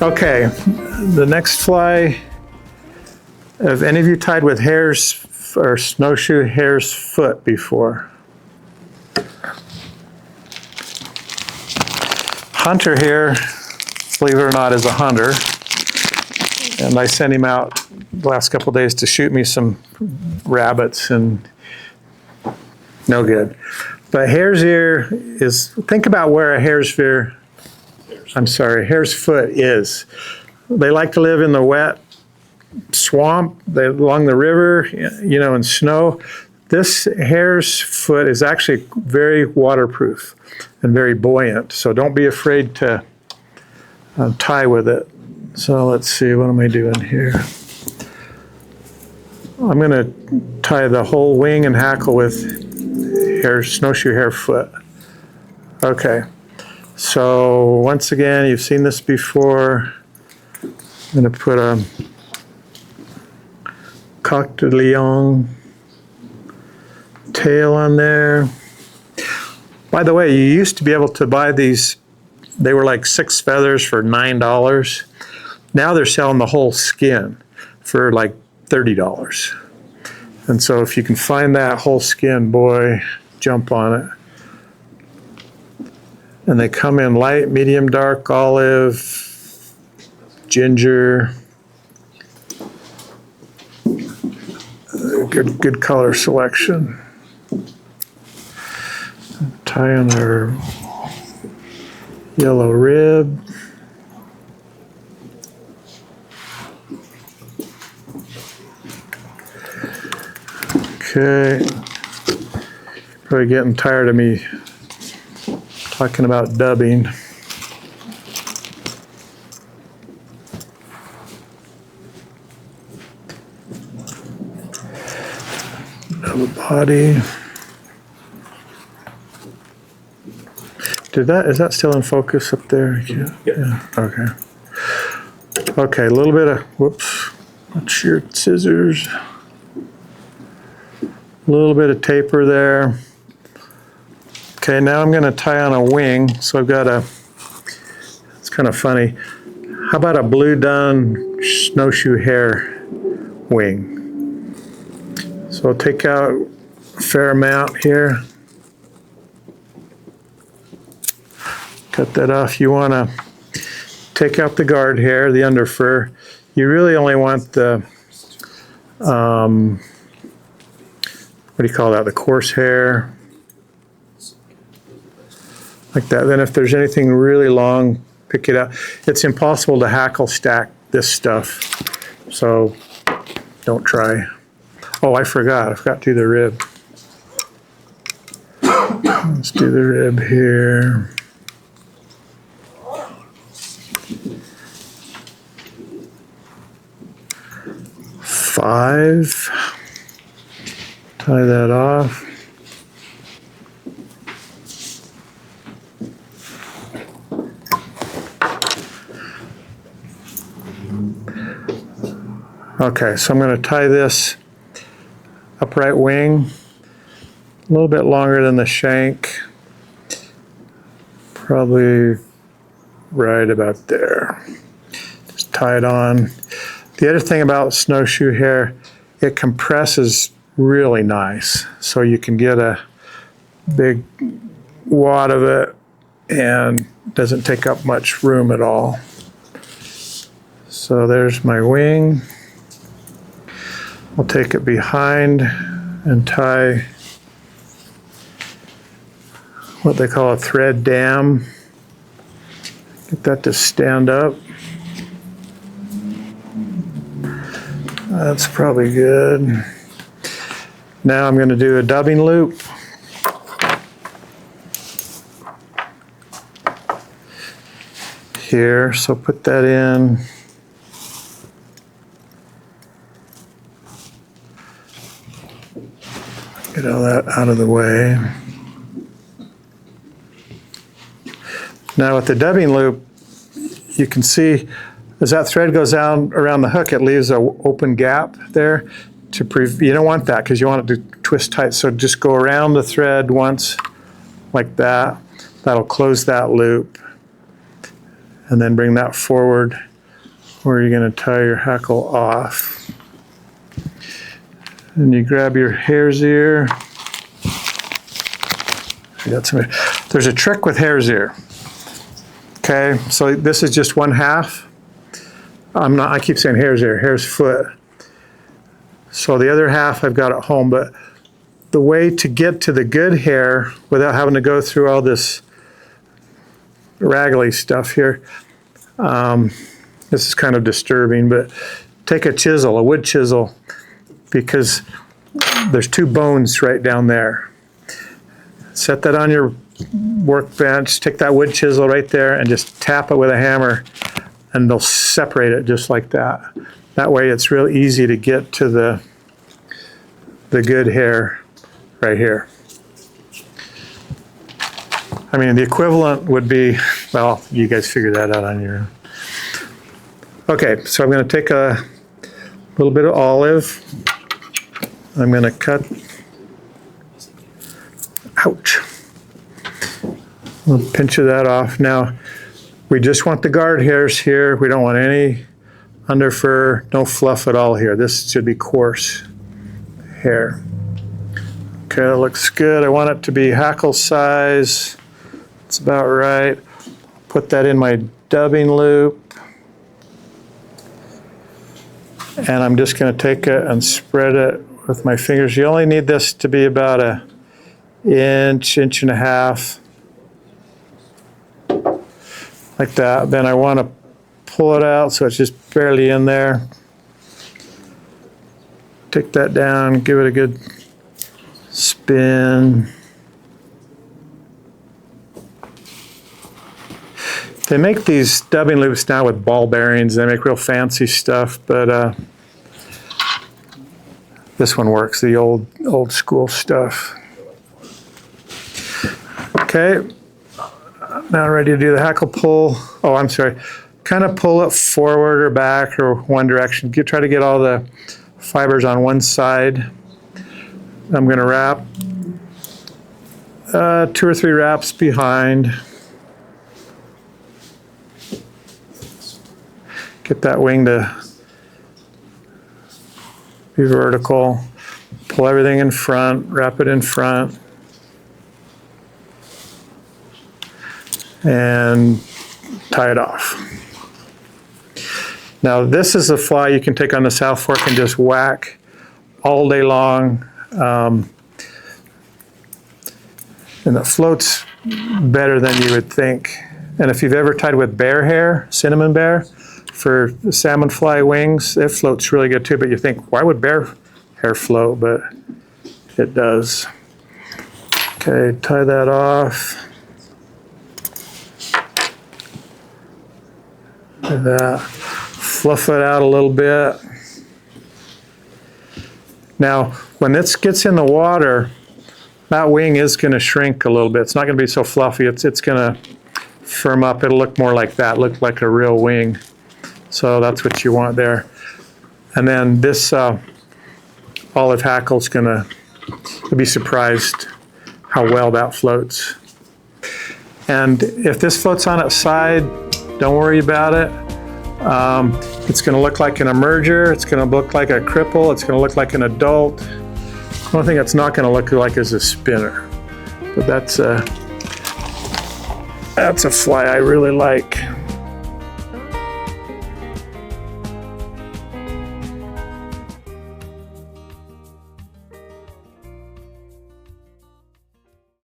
Okay, the next fly, have any of you tied with hare's or snowshoe hare's foot before? Hunter here, believe it or not, is a hunter. And I sent him out the last couple of days to shoot me some rabbits, and no good. But hare's ear is, think about where a hare's foot is. They like to live in the wet swamp, along the river, you know, in snow. This hare's foot is actually very waterproof and very buoyant, so don't be afraid to tie with it. So let's see, what am I doing here? I'm going to tie the whole wing and hackle with snowshoe hare foot. Okay, so once again, you've seen this before. I'm going to put a coq de lion tail on there. By the way, you used to be able to buy these, they were like 6 feathers for $9. Now they're selling the whole skin for like $30. And so if you can find that whole skin, boy, jump on it. And they come in light, medium, dark, olive, ginger. Good color selection. Tie on our yellow rib. Okay. Probably getting tired of me talking about dubbing. Double body. Is that still in focus up there? Yeah. Okay. Okay, a little bit of, whoops, that's your scissors. A little bit of taper there. Okay, now I'm going to tie on a wing. So I've got it's kind of funny. How about a blue dun snowshoe hare wing? So I'll take out a fair amount here. Cut that off. You want to take out the guard hair, the under fur. You really only want the, what do you call that, the coarse hair. Like that. Then if there's anything really long, pick it out. It's impossible to hackle stack this stuff, so don't try. Oh, I forgot to do the rib. Let's do the rib here. Five. Tie that off. Okay, so I'm going to tie this upright wing a little bit longer than the shank, probably right about there. Just tie it on. The other thing about snowshoe hare, it compresses really nice, so you can get a big wad of it and doesn't take up much room at all. So there's my wing. I'll take it behind and tie what they call a thread dam. Get that to stand up. That's probably good. Now I'm going to do a dubbing loop. Here, so put that in. Get all that out of the way. Now with the dubbing loop, you can see as that thread goes down around the hook, it leaves an open gap there. You don't want that because you want it to twist tight. So just go around the thread once like that. That'll close that loop. And then bring that forward where you're going to tie your hackle off. And you grab your hare's ear. There's a trick with hare's ear. Okay, so this is just 1/2. I keep saying hare's ear, hare's foot. So the other half I've got at home, but the way to get to the good hair without having to go through all this raggly stuff here, this is kind of disturbing, but take a chisel, a wood chisel, because there's 2 bones right down there. Set that on your workbench, take that wood chisel right there and just tap it with a hammer and they'll separate it just like that. That way it's real easy to get to the good hair right here. I mean, the equivalent would be, well, you guys figure that out on your own. Okay, so I'm going to take a little bit of olive. I'm going to cut, ouch. I'll pinch that off. Now, we just want the guard hairs here. We don't want any under fur, no fluff at all here. This should be coarse hair. Okay, that looks good. I want it to be hackle size. It's about right. Put that in my dubbing loop. And I'm just going to take it and spread it with my fingers. You only need this to be about an inch, 1.5 inches. Like that. Then I want to pull it out so it's just barely in there. Take that down, give it a good spin. They make these dubbing loops now with ball bearings. They make real fancy stuff, but this one works, the old school stuff. Okay, now ready to do the hackle pull. Oh, I'm sorry. Kind of pull it forward or back or one direction. Try to get all the fibers on one side. I'm going to wrap 2 or 3 wraps behind. Get that wing to be vertical. Pull everything in front, wrap it in front. And tie it off. Now this is a fly you can take on the South Fork and just whack all day long. And it floats better than you would think. And if you've ever tied with bear hair, cinnamon bear, for the salmon fly wings, it floats really good too, but you think, why would bear hair float? But it does. Okay, tie that off. Like that. Fluff it out a little bit. Now, when this gets in the water, that wing is going to shrink a little bit. It's not going to be so fluffy. It's going to firm up. It'll look more like that, look like a real wing. So that's what you want there. And then this olive hackle is going to, you'll be surprised how well that floats. And if this floats on its side, don't worry about it. It's going to look like an emerger. It's going to look like a cripple. It's going to look like an adult. One thing it's not going to look like is a spinner. But that's a fly I really like.